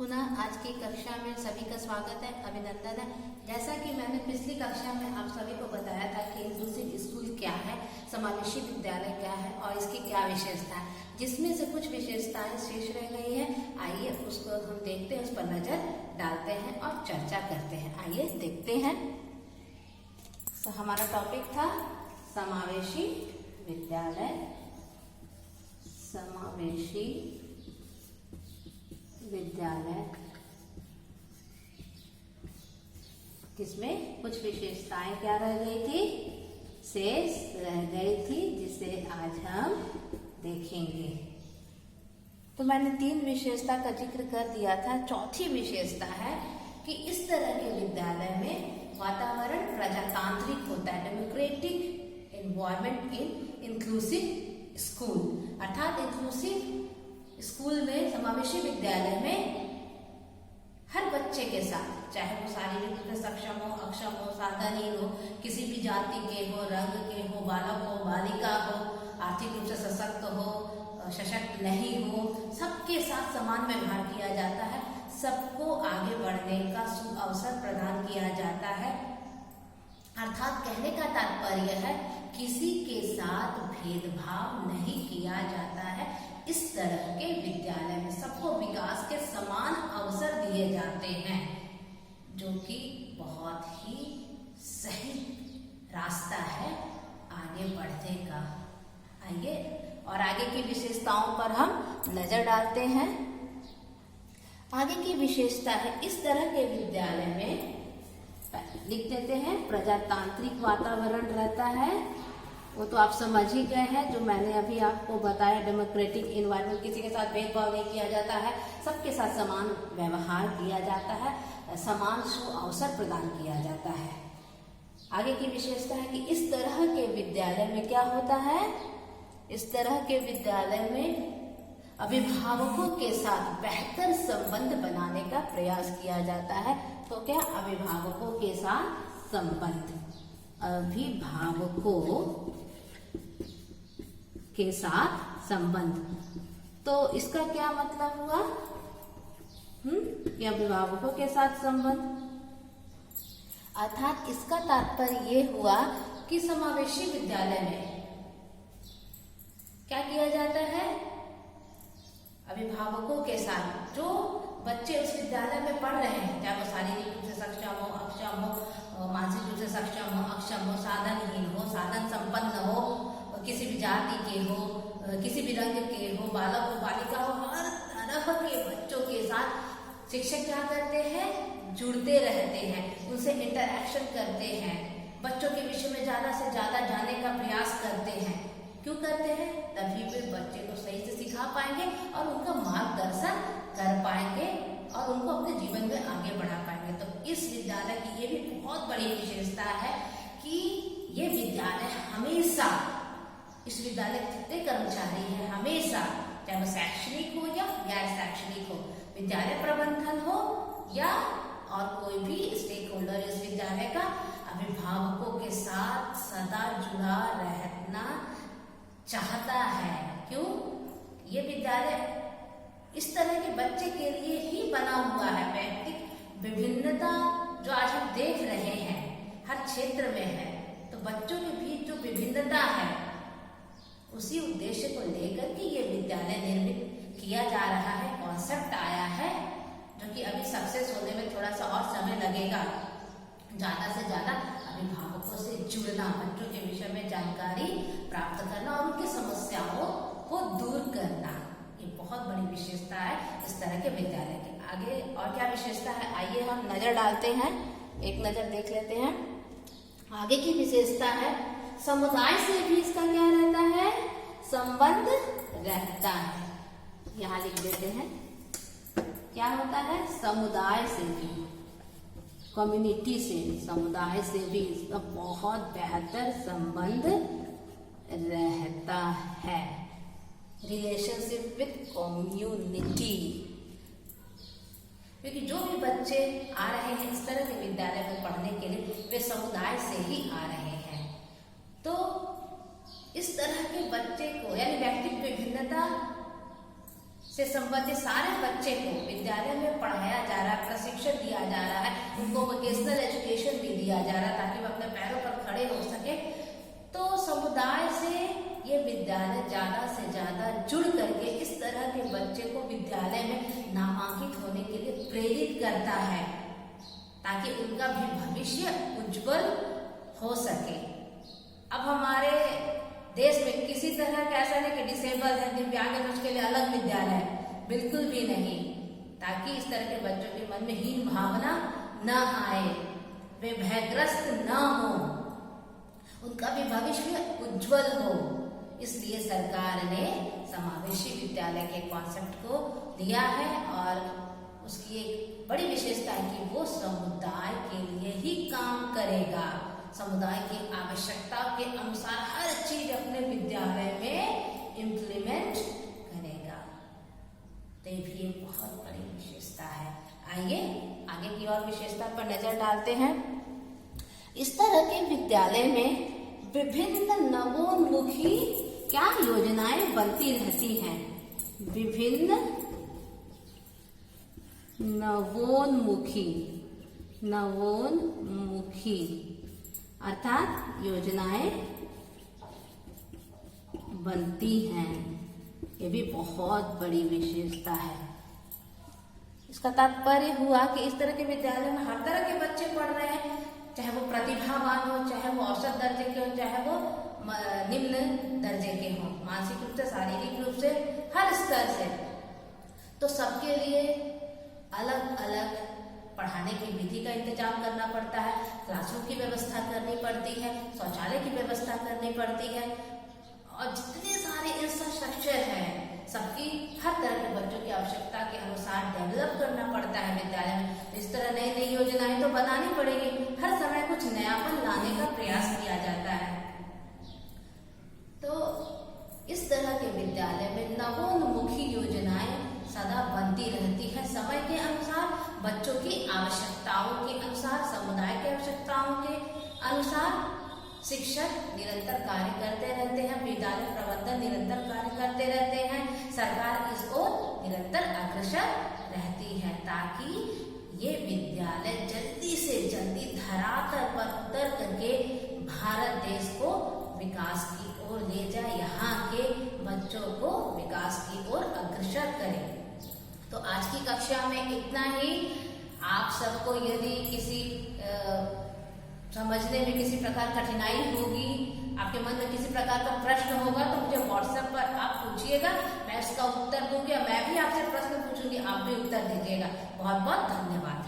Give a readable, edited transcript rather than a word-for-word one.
पुनः आज की कक्षा में सभी का स्वागत है, अभिनंदन है। जैसा कि मैंने पिछली कक्षा में आप सभी को बताया था कि इंक्लूसिव स्कूल क्या है, समावेशी विद्यालय क्या है और इसकी क्या विशेषता है, जिसमें से कुछ विशेषताएं शेष रह गई हैं। आइए उसको हम देखते हैं, उस पर नजर डालते हैं और चर्चा करते हैं। आइए देखते हैं। तो हमारा टॉपिक था समावेशी विद्यालय। समावेशी विद्यालय किसमें कुछ विशेषताएं क्या रह गई थी, शेष रह गई थी, जिसे आज हम देखेंगे। तो मैंने 3 विशेषता का जिक्र कर दिया था। चौथी विशेषता है कि इस तरह के विद्यालय में वातावरण प्रजातांत्रिक होता है, democratic environment in inclusive school. अर्थात इंक्लूसिव स्कूल में, समावेशी विद्यालय में हर बच्चे के साथ, चाहे वो शारीरिक रूप से सक्षम हो, अक्षम हो, साधनहीन हो, किसी भी जाति के हो, रंग के हो, बालक हो, बालिका हो, आर्थिक रूप से सशक्त हो, सशक्त नहीं हो, सबके साथ समान व्यवहार किया जाता है। सबको आगे बढ़ने का अवसर प्रदान किया जाता है। अर्थात कहने का तात्पर्य है किसी के साथ भेदभाव नहीं किया जाता है। इस तरह के विद्यालय में सबको विकास के समान अवसर दिए जाते हैं, जो कि बहुत ही सही रास्ता है आगे बढ़ने का। आइए और आगे की विशेषताओं पर हम नजर डालते हैं। आगे की विशेषता है, इस तरह के विद्यालय में लिख देते हैं प्रजातांत्रिक वातावरण रहता है। वो तो आप समझ ही गए हैं, जो मैंने अभी आपको बताया, डेमोक्रेटिक एनवायरनमेंट, किसी के साथ भेदभाव नहीं किया जाता है, सबके साथ समान व्यवहार किया जाता है, समान अवसर प्रदान किया जाता है। आगे की विशेषता है कि इस तरह के विद्यालय में क्या होता है, इस तरह के विद्यालय में अभिभावकों के साथ बेहतर संबंध बनाने का प्रयास किया जाता है। तो क्या अभिभावकों के साथ संबंध, अभिभावकों के साथ संबंध, तो इसका क्या मतलब हुआ कि अभिभावकों के साथ संबंध, अर्थात इसका तात्पर्य ये हुआ कि समावेशी विद्यालय में क्या किया जाता है, अभिभावकों के साथ जो बच्चे उस विद्यालय में पढ़ रहे हैं, चाहे वो शारीरिक रूप से सक्षम हो, अक्षम हो, मानसिक रूप से सक्षम हो, अक्षम हो, साधनहीन हो, साधन संपन्न हो, किसी भी जाति के हो, किसी भी रंग के हो, बालक हो, बालिका हो, हर तरह के बच्चों के साथ शिक्षक क्या करते हैं, जुड़ते रहते हैं, उनसे इंटरैक्शन करते हैं, बच्चों के विषय में ज्यादा से ज्यादा जानने का प्रयास करते हैं। क्यों करते हैं? तभी वे बच्चे को सही से सिखा पाएंगे और उनका मार्गदर्शन कर पाएंगे और उनको अपने जीवन में आगे बढ़ा पाएंगे। तो इस विद्यालय की ये भी बहुत बड़ी विशेषता है कि ये विद्यालय हमेशा, इस विद्यालय के जितने कर्मचारी हैं, हमेशा, चाहे वो शैक्षणिक हो या गैर शैक्षणिक हो, विद्यालय प्रबंधन हो या और कोई भी स्टेक होल्डर इस विद्यालय का, अभिभावकों के साथ सदा जुड़ा रहना चाहता है। क्यों? ये विद्यालय इस तरह के बच्चे के लिए ही बना हुआ है। व्यक्तिगत विभिन्नता जो आज हम देख रहे हैं हर क्षेत्र में है, तो बच्चों के बीच जो विभिन्नता है, उसी उद्देश्य को लेकर के ये विद्यालय निर्मित किया जा रहा है, कॉन्सेप्ट आया है, जो कि अभी सक्सेस होने में थोड़ा सा और समय लगेगा। ज्यादा से ज्यादा अभिभावकों से जुड़ना, बच्चों के विषय में जानकारी प्राप्त करना और उनकी समस्याओं को दूर करना, ये बहुत बड़ी विशेषता है इस तरह के विद्यालय की। आगे और क्या विशेषता है, आइए हम नजर डालते हैं, एक नजर देख लेते हैं। आगे की विशेषता है, समुदाय से भी इसका क्या रहता है, संबंध रहता है। यहाँ लिख देते हैं, क्या होता है, समुदाय से भी, कम्युनिटी से, समुदाय से भी इसका बहुत बेहतर संबंध रहता है। रिलेशनशिप विद कम्युनिटी, क्योंकि जो भी बच्चे आ रहे हैं इस तरह के विद्यालय में पढ़ने के लिए, वे समुदाय से ही आ रहे हैं। तो इस तरह के बच्चे को, यानी व्यक्तिगत विभिन्नता से संबंधित सारे बच्चे को विद्यालय में पढ़ाया जा रहा है, प्रशिक्षण दिया जा रहा है, उनको वोकेशनल एजुकेशन भी दिया जा रहा है ताकि वो अपने पैरों पर खड़े हो सके। तो समुदाय से ये विद्यालय ज्यादा से ज्यादा जुड़ करके इस तरह के बच्चे को विद्यालय में नामांकित होने के लिए प्रेरित करता है ताकि उनका भी भविष्य उज्जवल हो सके। अब हमारे देश में किसी तरह का ऐसा नहीं कि डिसेबल है, दिव्यांग है, उसके लिए अलग विद्यालय है, बिल्कुल भी नहीं, ताकि इस तरह के बच्चों के मन में हीन भावना न आए, वे भयग्रस्त न हो, उनका भी भविष्य उज्जवल हो। इसलिए सरकार ने समावेशी विद्यालय के कॉन्सेप्ट को लिया है और उसकी एक बड़ी विशेषता है कि वो समुदाय के लिए ही काम करेगा, समुदाय की आवश्यकता के अनुसार हर चीज अपने विद्यालय में इम्प्लीमेंट करेगा। तो ये भी एक बहुत बड़ी विशेषता है। आइए आगे की और विशेषता पर नजर डालते हैं। इस तरह के विद्यालय में विभिन्न नवोन्मुखी क्या योजनाएं बनती रहती हैं। विभिन्न नवोन्मुखी अर्थात योजनाएं बनती हैं। ये भी बहुत बड़ी विशेषता है। इसका तात्पर्य हुआ कि इस तरह के विद्यालय में हर तरह के बच्चे पढ़ रहे हैं, चाहे वो प्रतिभावान हो, चाहे वो औसत दर्जे के हो, चाहे वो निम्न दर्जे के हो, मानसिक रूप से, शारीरिक रूप से, हर स्तर से। तो सबके लिए अलग अलग पढ़ाने की विधि का इंतजाम करना पड़ता है, क्लासरूम की व्यवस्था करनी पड़ती है, शौचालय की व्यवस्था करनी पड़ती है और जितने सारे इंफ्रास्ट्रक्चर हैं सबकी हर तरह के बच्चों की आवश्यकता के अनुसार डेवलप करना पड़ता है विद्यालय में। तो इस तरह नई नई योजनाएं तो बनानी पड़ेगी, हर समय कुछ नयापन लाने का प्रयास किया जाता है। तो इस तरह के विद्यालय में नवोन्मुखी योजनाएं सदा बनती रहती है, समय के अनुसार, बच्चों की आवश्यकताओं के अनुसार, समुदाय की आवश्यकताओं के अनुसार। शिक्षक निरंतर कार्य करते रहते हैं, विद्यालय प्रबंधन निरंतर कार्य करते रहते हैं, सरकार इस ओर निरंतर अग्रसर रहती है ताकि ये विद्यालय जल्दी से जल्दी धरातल पर उतर करके भारत देश को विकास की ओर ले जाए, यहाँ के बच्चों को विकास की ओर अग्रसर करे। तो आज की कक्षा में इतना ही। आप सबको यदि किसी समझने में किसी प्रकार कठिनाई होगी, आपके मन में किसी प्रकार का प्रश्न होगा तो मुझे व्हाट्सएप पर आप पूछिएगा, मैं उसका उत्तर दूंगी। मैं भी आपसे प्रश्न पूछूंगी, आप भी उत्तर दीजिएगा। बहुत बहुत धन्यवाद।